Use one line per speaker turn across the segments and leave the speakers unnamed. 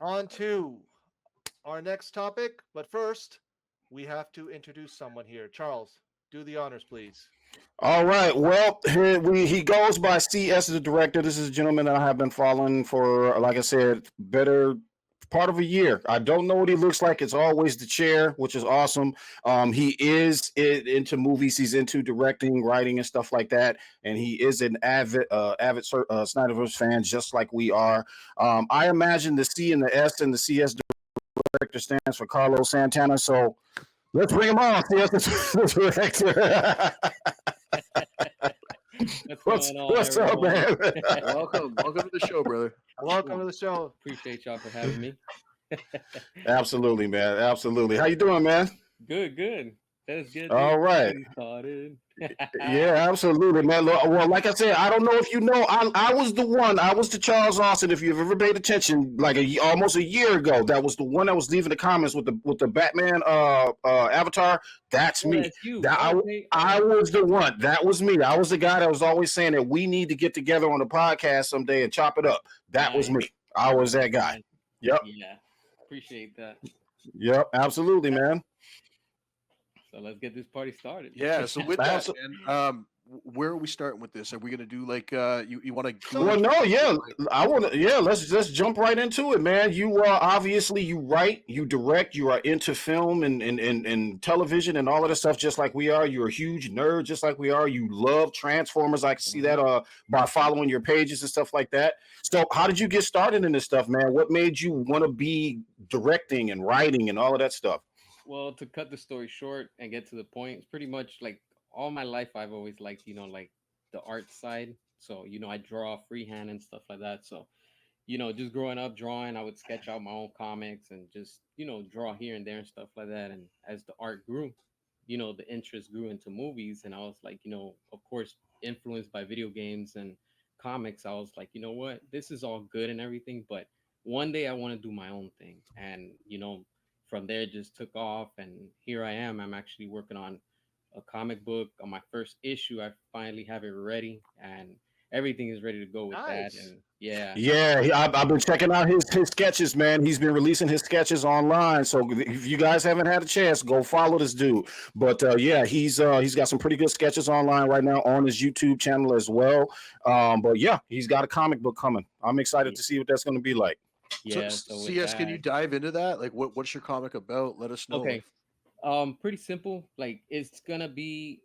On to our next topic, but first, we have to introduce someone here. Charles, do the honors, please.
All right. Well, he goes by CS as the director. This is a gentleman that I have been following for, like I said, better part of a year. I don't know what he looks like. It's always the chair, which is awesome. He is into movies. He's into directing, writing, and stuff like that. And he is an avid Snyderverse fan, just like we are. I imagine the C and the S and the CS director stands for Carlos Santana. So let's bring him on. CS the director.
What's
What's
going on,
what's up,
everyone?
man?
Welcome to the show, brother.
Welcome to the show.
Appreciate y'all for having me.
Absolutely, man. Absolutely. How you doing, man?
Good. That's good to
All right.
get started.
Yeah, absolutely, man. Well, like I said, I don't know if you know, I was the one. I was the Charles Austin. If you've ever paid attention, like almost a year ago, that was the one that was leaving the comments with the Batman avatar. That's
Oh,
me.
that's you.
That
Okay.
I was the one. That was me. I was the guy that was always saying that we need to get together on a podcast someday and chop it up. That was
Nice.
me. I was that guy.
Nice.
Yep.
Yeah. Appreciate that.
Yep. Absolutely, man.
So let's get this party started.
Yeah. So with that,
Absolutely.
man, where are we starting with this? Are we gonna do like you want to?
So-
Well, no, yeah, I want to. Yeah, let's jump right into it, man. You obviously you write, you direct, you are into film and television and all of this stuff, just like we are. You're a huge nerd, just like we are. You love Transformers. I can see that by following your pages and stuff like that. So, how did you get started in this stuff, man? What made you want to be directing and writing and all of that stuff?
Well, to cut the story short and get to the point, it's pretty much like all my life I've always liked, like the art side. So, I draw freehand and stuff like that. So, just growing up drawing, I would sketch out my own comics and just, draw here and there and stuff like that. And as the art grew, the interest grew into movies. And I was like, of course, influenced by video games and comics, I was like, you know what? This is all good and everything, but one day I want to do my own thing. And, from there it just took off. And here I am. I'm actually working on a comic book on my first issue. I finally have it ready and everything is ready to go with that.
Nice.
And yeah,
Yeah, I've been checking out his sketches, man. He's been releasing his sketches online. So if you guys haven't had a chance, go follow this dude. But yeah, he's got some pretty good sketches online right now on his YouTube channel as well. But yeah, he's got a comic book coming. I'm excited
yeah,
to see what that's going to be like.
So
yeah. So with
CS, can
that,
you dive into that? Like, what's your comic about? Let us know.
okay. Pretty simple. Like it's gonna be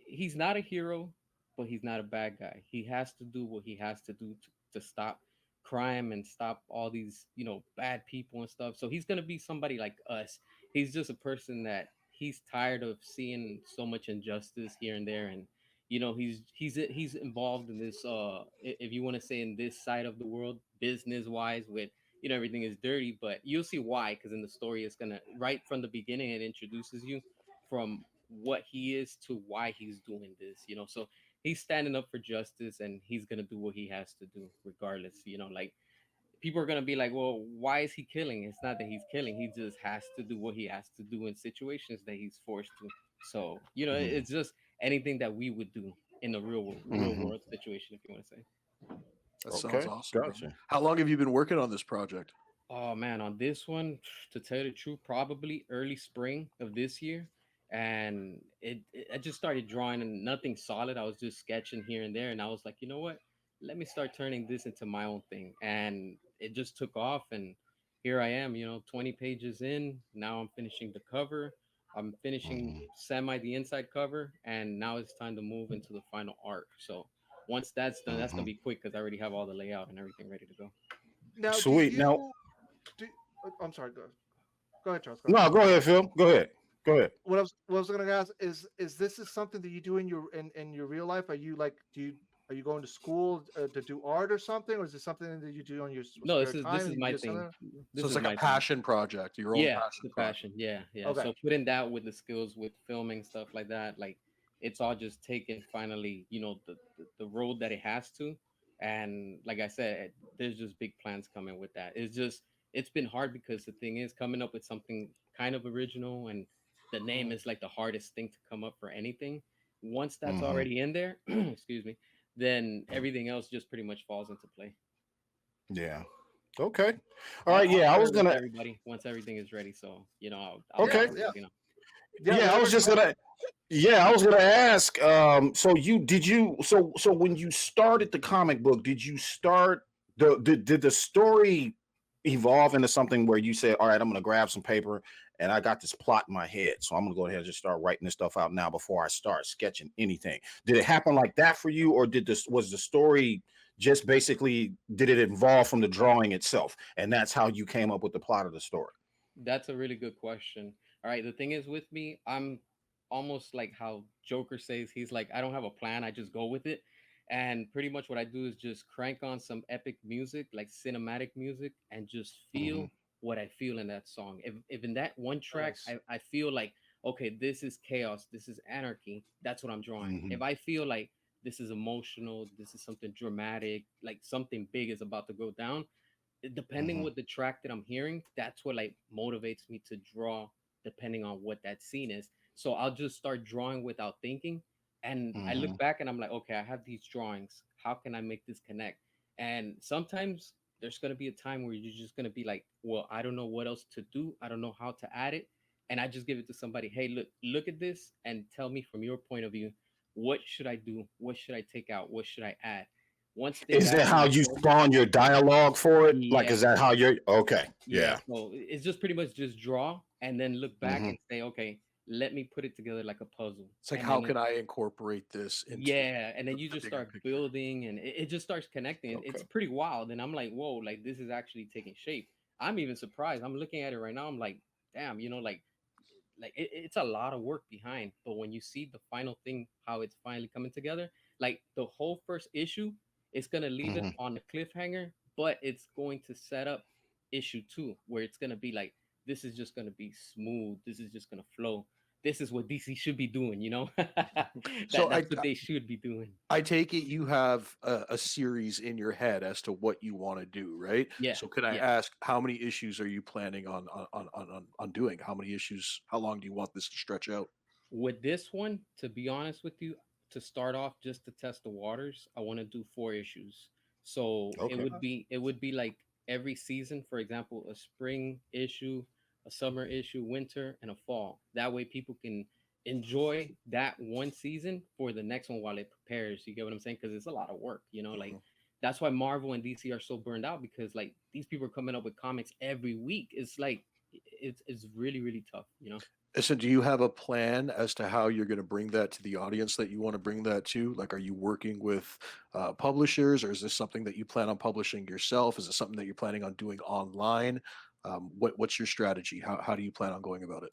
he's not a hero, but he's not a bad guy. He has to do what he has to do to stop crime and stop all these, bad people and stuff. So he's gonna be somebody like us. He's just a person that he's tired of seeing so much injustice here and there, and he's involved in this if you want to say in this side of the world, business wise, with everything is dirty, but you'll see why, because in the story it's gonna right from the beginning it introduces you from what he is to why he's doing this, so he's standing up for justice and he's gonna do what he has to do regardless, like people are gonna be like, well, why is he killing? It's not that he's killing, he just has to do what he has to do in situations that he's forced to. So it's just anything that we would do in a real
Mm-hmm.
world situation, if you want to say.
That sounds
Okay,
awesome, bro.
gotcha.
How long have you been working on this project?
Oh man, on this one, to tell you the truth, probably early spring of this year. And I just started drawing and nothing solid. I was just sketching here and there. And I was like, you know what? Let me start turning this into my own thing. And it just took off. And here I am, 20 pages in. Now I'm finishing the cover. I'm finishing
Mhm.
semi the inside cover. And now it's time to move into the final art. So once that's done, that's going
Mhm.
to be quick because I already have all the layout and everything ready to go.
Now, do
Sweet. Now,
you do? I'm sorry. Go ahead, Charles. Go ahead.
no, go ahead, Phil. Go ahead. Go ahead.
What I was going to ask is this is something that you do in your real life? Are you like are you going to school to do art or something, or is it something that you do on your
No,
spare
this
time
is
and you
my
just
thing.
So
This
it's
is
like a
my thing.
passion project, your own
Yeah,
passion
the
project.
passion. Yeah.
Okay.
So putting that with the skills with filming stuff like that, like it's all just taken finally, the road that it has to. And like I said, there's just big plans coming with that. It's been hard because the thing is coming up with something kind of original, and the name is like the hardest thing to come up for anything. Once that's
Hmm.
already in there, excuse me, then everything else just pretty much falls into play.
Yeah. Okay. All right.
I'll
Yeah, I
share
was
it with
gonna.
everybody once everything is ready. So I'll let
Okay.
Yeah, yeah,
everybody know.
yeah.
Yeah, I was
Whatever
just
time.
gonna. Yeah, I was gonna ask. So you did you so when you started the comic book, did you start did the story evolve into something where you said, "All right, I'm gonna grab some paper and I got this plot in my head, so I'm gonna go ahead and just start writing this stuff out now before I start sketching anything." Did it happen like that for you, or did this was the story just basically did it evolve from the drawing itself, and that's how you came up with the plot of the story?
That's a really good question. All right, the thing is with me, I'm almost like how Joker says he's like, I don't have a plan, I just go with it. And pretty much what I do is just crank on some epic music, like cinematic music, and just
Hmm.
feel what I feel in that song. If in that one track
Nice.
I feel like, okay, this is chaos, this is anarchy, that's what I'm drawing.
Hmm.
If I feel like this is emotional, this is something dramatic, like something big is about to go down, depending
Hmm.
what the track that I'm hearing, that's what like motivates me to draw depending on what that scene is. So I'll just start drawing without thinking. And I
Hmm.
look back and I'm like, okay, I have these drawings. How can I make this connect? And sometimes there's gonna be a time where you're just gonna be like, well, I don't know what else to do. I don't know how to add it. And I just give it to somebody, hey, look at this and tell me from your point of view, what should I do? What should I take out? What should I add? Once they
Is
got
that
it and
how
I
you
show them,
spawn your dialogue for it? Like,
yeah,
is that how you're okay?
yeah.
Yeah.
So it's just pretty much just draw and then look back
Hmm.
and say, okay, let me put it together like a puzzle.
It's like,
And
how
then
can I incorporate this into
yeah, and then you
the
just
bigger
start
picture?
building and it just starts connecting. It's
Okay.
pretty wild. And I'm like, whoa, like this is actually taking shape. I'm even surprised. I'm looking at it right now. I'm like, damn, like it's a lot of work behind. But when you see the final thing, how it's finally coming together, like the whole first issue, it's gonna leave it
Hmm.
on a cliffhanger, but it's going to set up issue two, where it's gonna be like, this is just gonna be smooth. This is just gonna flow. This is what DC should be doing, you know?
So
That's what they should be doing.
I take it you have a series in your head as to what you want to do, right?
Yeah,
So can I
yeah.
ask, how many issues are you planning on doing? How many issues? How long do you want this to stretch out?
With this one, to be honest with you, to start off just to test the waters, I want to do 4 issues. So it
Okay.
would be it would be like every season, for example, a spring issue, a summer issue, winter, and a fall. That way people can enjoy that one season for the next one while it prepares. You get what I'm saying? Because it's a lot of work, like
Mhm.
that's why Marvel and DC are so burned out because like these people are coming up with comics every week. It's like it's really, really tough.
So do you have a plan as to how you're going to bring that to the audience that you want to bring that to? Like, are you working with publishers, or is this something that you plan on publishing yourself? Is it something that you're planning on doing online? What's your strategy? How do you plan on going about it?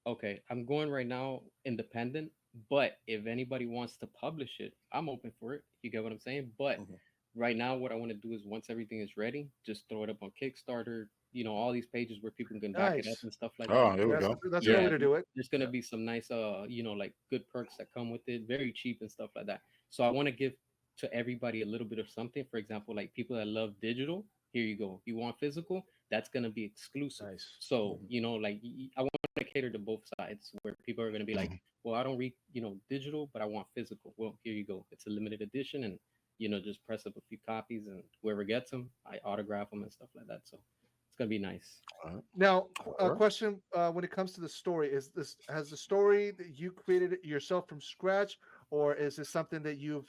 Okay, I'm going right now independent, but if anybody wants to publish it, I'm open for it. You get what I'm saying? But
Mhm.
right now, what I want to do is once everything is ready, just throw it up on Kickstarter, all these pages where people can back it up
Nice.
and stuff like that.
Oh, there we
That's
go.
that's a good way
Yeah,
to do it.
there's gonna
Yeah.
be some nice, like good perks that come with it, very cheap and stuff like that. So I want to give to everybody a little bit of something. For example, like people that love digital, here you go. If you want physical, that's gonna be exclusive.
Nice.
So
Mhm.
like I want to cater to both sides, where people are gonna be like,
Mhm.
well, I don't read digital, but I want physical. Well, here you go. It's a limited edition, and just press up a few copies, and whoever gets them, I autograph them and stuff like that. So it's gonna be nice.
All right.
Now, a
All right.
question when it comes to the story is this has the story that you created it yourself from scratch, or is this something that you've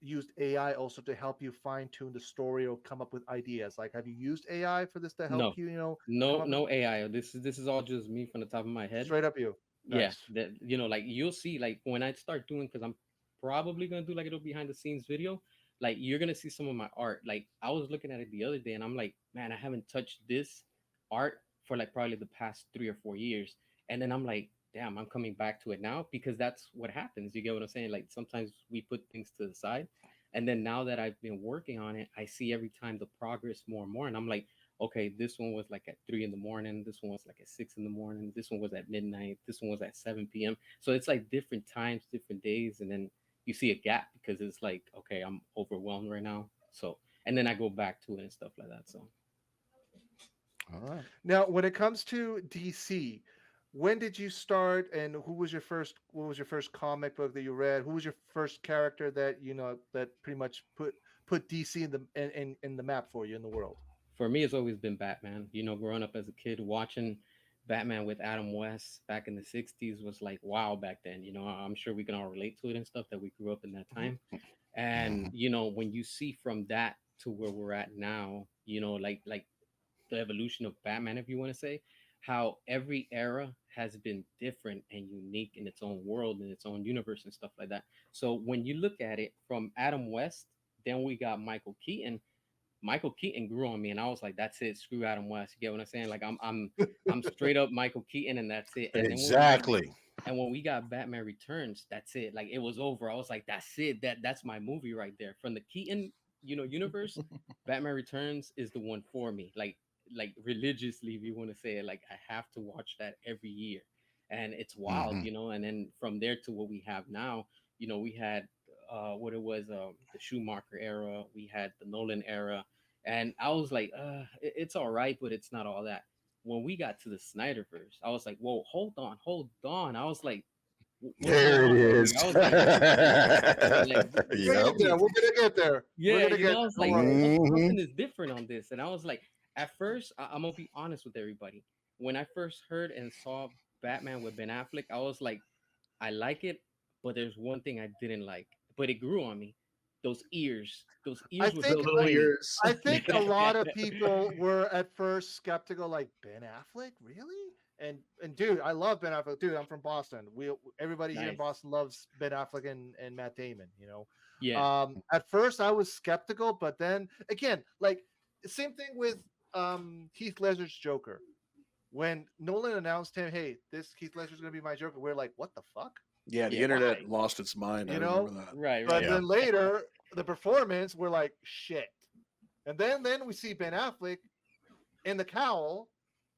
used AI also to help you fine tune the story or come up with ideas? Like, have you used AI for this to help
No,
you, come
no,
up with
no AI. This is all just me from the top of my head.
straight up you?
Yeah,
Nice.
that like you'll see like when I start doing, because I'm probably gonna do like a little behind the scenes video. Like you're gonna see some of my art. Like I was looking at it the other day, and I'm like, man, I haven't touched this art for like probably the past 3 or 4 years. And then I'm like, damn, I'm coming back to it now because that's what happens. You get what I'm saying? Like sometimes we put things to the side, and then now that I've been working on it, I see every time the progress more and more, and I'm like, okay, this one was like at 3 in the morning. This one was like at 6 in the morning. This one was at midnight. This one was at 7 p.m. So it's like different times, different days. And then you see a gap because it's like, okay, I'm overwhelmed right now. So, and then I go back to it and stuff like that. So,
All right.
Now, when it comes to DC, when did you start, and who was your first? What was your first comic book that you read? Who was your first character that that pretty much put DC in the in the map for you in the world?
For me, it's always been Batman. You know, growing up as a kid, watching Batman with Adam West back in the '60s was like wow back then. You know, I'm sure we can all relate to it and stuff that we grew up in that
Mhm.
time. And
Mhm.
you know, when you see from that to where we're at now, you know, like the evolution of Batman, if you want to say, how every era has been different and unique in its own world, in its own universe and stuff like that. So when you look at it from Adam West, then we got Michael Keaton. Michael Keaton grew on me, and I was like, "That's it. Screw Adam West." You get what I'm saying? Like I'm straight up Michael Keaton, and that's it. And then
Exactly.
when we got Batman Returns, that's it. Like it was over. I was like, "That's it. That's my movie right there." From the Keaton, you know, universe, Batman Returns is the one for me. Like religiously, if you want to say it, like I have to watch that every year, and it's wild,
Hmm.
you know. And then from there to what we have now, you know, we had what it was the Schumacher era, we had the Nolan era, and I was like, it's all right, but it's not all that. When we got to the Snyderverse, I was like, whoa, hold on. I was like, what's going
There it
on right
is.
here? I was like, this is different. Like,
We're gonna
Yep.
get there. We're gonna get there. We're
yeah,
gonna
you know,
get
I
there.
was
Don't
like,
worry.
Hmm.
something is different on this, and I was like, at first, I'm gonna be honest with everybody. When I first heard and saw Batman with Ben Affleck, I was like, I like it, but there's one thing I didn't like, but it grew on me. Those
I
ears were
think
too
little
big.
ears.
I think a lot of people were at first skeptical, like Ben Affleck, really? And dude, I love Ben Affleck. Dude, I'm from Boston. Everybody here in
Nice.
Boston loves Ben Affleck and Matt Damon. You know,
Yeah.
at first I was skeptical, but then again, like same thing with Heath Ledger's Joker. When Nolan announced him, hey, this Heath Ledger's gonna be my Joker, we're like, what the fuck?
Yeah, the
Yeah.
internet
Why?
lost its mind. I
You
remember
know?
that.
Right.
But
Right.
Yeah.
then later, the performance, we're like, shit. And then we see Ben Affleck in the cowl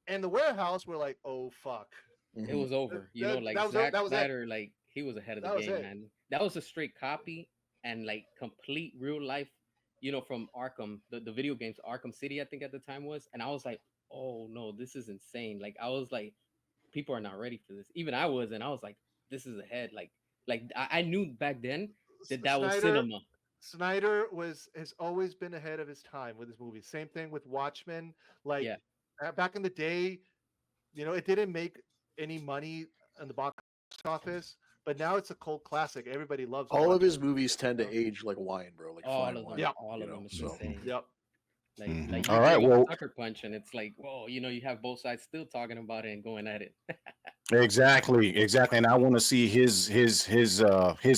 in the warehouse. We're like, oh fuck.
It
Hmm.
was over. You know, like Zack
That was it.
Snyder, like he was ahead of the
That was
game,
it.
man. That was a straight copy and like complete real life, you know, from Arkham, the video games, Arkham City, I think at the time was. And I was like, oh no, this is insane. Like I was like, people are not ready for this. Even I was, and I was like, this is ahead. Like I knew back then that that was
Snyder
cinema.
Snyder has always been ahead of his time with his movies. Same thing with Watchmen. Like
Yeah.
back in the day, you know, it didn't make any money in the box office, but now it's a cult classic. Everybody loves
All of his
Watchmen.
movies
You
tend to
know?
age like wine, bro, like
All
fine
of
wine.
them.
Yep.
All
You
of them
know,
is
so
insane.
Yep.
Like
All
you
right.
bring up
Well,
Sucker Punch, and it's like, whoa, you know, you have both sides still talking about it and going at it.
exactly, exactly. And I want to see his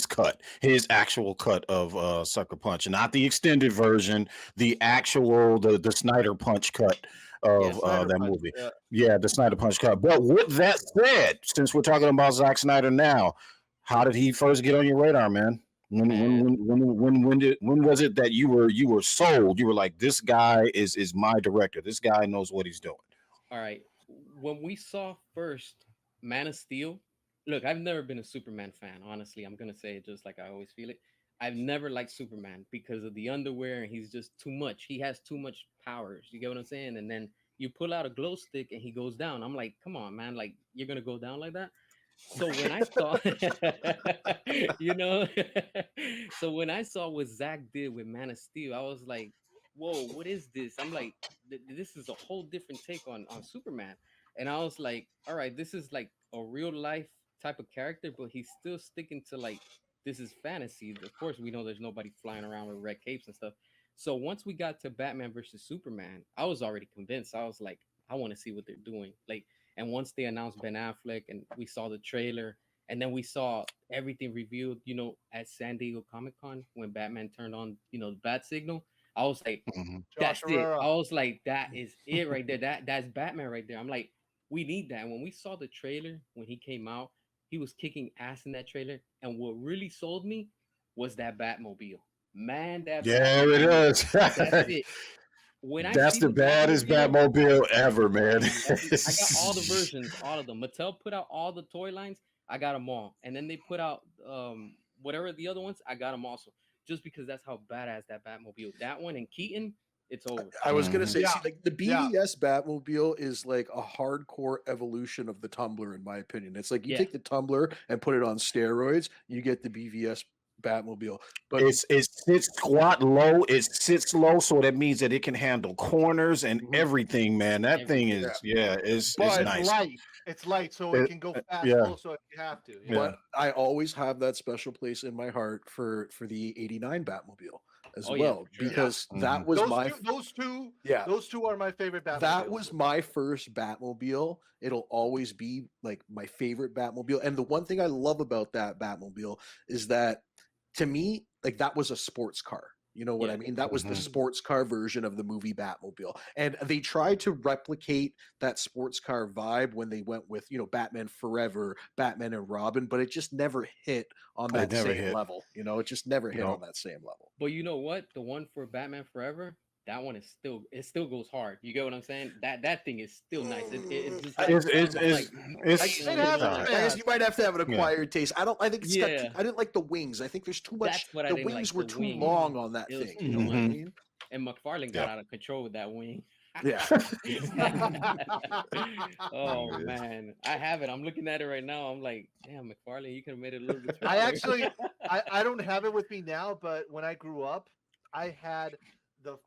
cut, his actual cut of Sucker Punch, not the extended version, the actual the Snyder Punch cut
The
Yeah.
of
Snyder
that
Punch.
movie.
Yeah.
Yeah, the Snyder Punch cut. But with that said, since we're talking about Zack Snyder now, how did he first get on your radar, man?
Man,
When was it that you were sold? You were like, this guy is my director. This guy knows what he's doing.
all right. When we saw first Man of Steel, look, I've never been a Superman fan. Honestly, I'm gonna say it just like I always feel it. I've never liked Superman because of the underwear, and he's just too much. He has too much powers. You get what I'm saying? And then you pull out a glow stick, and he goes down. I'm like, come on, man! Like you're gonna go down like that? So when I saw, you know, so when I saw what Zach did with Man of Steel, I was like, whoa, what is this? I'm like, this is a whole different take on Superman. And I was like, all right, this is like a real life type of character, but he's still sticking to like this is fantasy. Of course, we know there's nobody flying around with red capes and stuff. So once we got to Batman versus Superman, I was already convinced. I was like, I want to see what they're doing. Like, and once they announced Ben Affleck and we saw the trailer, and then we saw everything revealed, you know, at San Diego Comic Con when Batman turned on, you know, the bat signal. I was like,
Mhm.
Josh
that's it.
Herrera.
I was like, that is it right there. That's Batman right there. I'm like, we need that. And when we saw the trailer when he came out, he was kicking ass in that trailer. And what really sold me was that Batmobile. Man, that
There it
Batmobile.
is.
That's it. When I
That's
see
the
the
baddest
Batmobile,
Batmobile ever, man.
I got all the versions, all of them. Mattel put out all the toy lines. I got them all, and then they put out whatever the other ones. I got them also, just because that's how badass that Batmobile. That one and Keaton, it's over.
I was gonna
Mhm.
say,
Yeah.
see, like the
Yeah.
BVS Batmobile is like a hardcore evolution of the Tumbler, in my opinion. It's like you
Yeah,
take the Tumbler and put it on steroids, you get the BVS Batmobile. But
it sits squat low. It sits low, so that means that it can handle corners and
Mhm.
everything. Man, that thing
Everything.
is it's
But
It's
nice.
light. It's light, so it
It-
can go fast
yeah.
also if you have to. Yeah.
Yeah.
but I always have that special place in my heart for the '89 Batmobile as
Oh, yeah,
well,
for sure.
because that
Mhm.
was
Those
my
two, those two,
yeah.
those two are my favorite Batmobiles.
That was my first Batmobile. It'll always be like my favorite Batmobile. And the one thing I love about that Batmobile is that, to me, like, that was a sports car. You know what
Yeah.
I mean? That was the
Mhm.
sports car version of the movie Batmobile. And they tried to replicate that sports car vibe when they went with, Batman Forever, Batman and Robin, but it just never hit on
It
that
never
same
hit.
level. It just never hit
No.
on that same level.
But you know what? The one for Batman Forever, that one is still goes hard. You get what I'm saying? That thing is still nice. It's just like,
It's
like
it's
It has
you
its
know,
I guess you might have to have an
Yeah.
acquired taste. I think it's got.
Yeah.
I didn't like the wings. I think there's too much.
That's what I
The
didn't
wings
like,
were
the
too
wing.
long on that
It was
thing.
too
You know what I
Mhm.
mean?
and McFarlane got out of control with that wing.
Yeah.
Oh
Yeah.
man, I have it. I'm looking at it right now. I'm like, damn, McFarlane, you could have made it a little bit.
I
smaller."
actually, I don't have it with me now, but when I grew up, I had the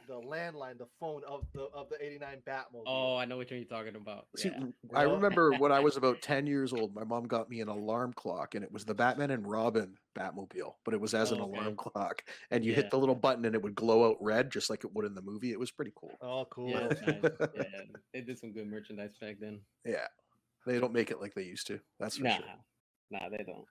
landline, the phone of the '89 Batmobile.
Oh, I know which one you're talking about.
See,
Yeah.
I
know?
remember when I was about 10 years old, my mom got me an alarm clock, and it was the Batman and Robin Batmobile, but it was as an
Oh, okay.
alarm clock. And you
Yeah.
hit the little button, and it would glow out red, just like it would in the movie. It was pretty cool.
Oh, cool.
Yeah, it's nice. Yeah, they did some good merchandise back then.
Yeah. They don't make it like they used to. That's for
Nah,
sure.
nah, they don't.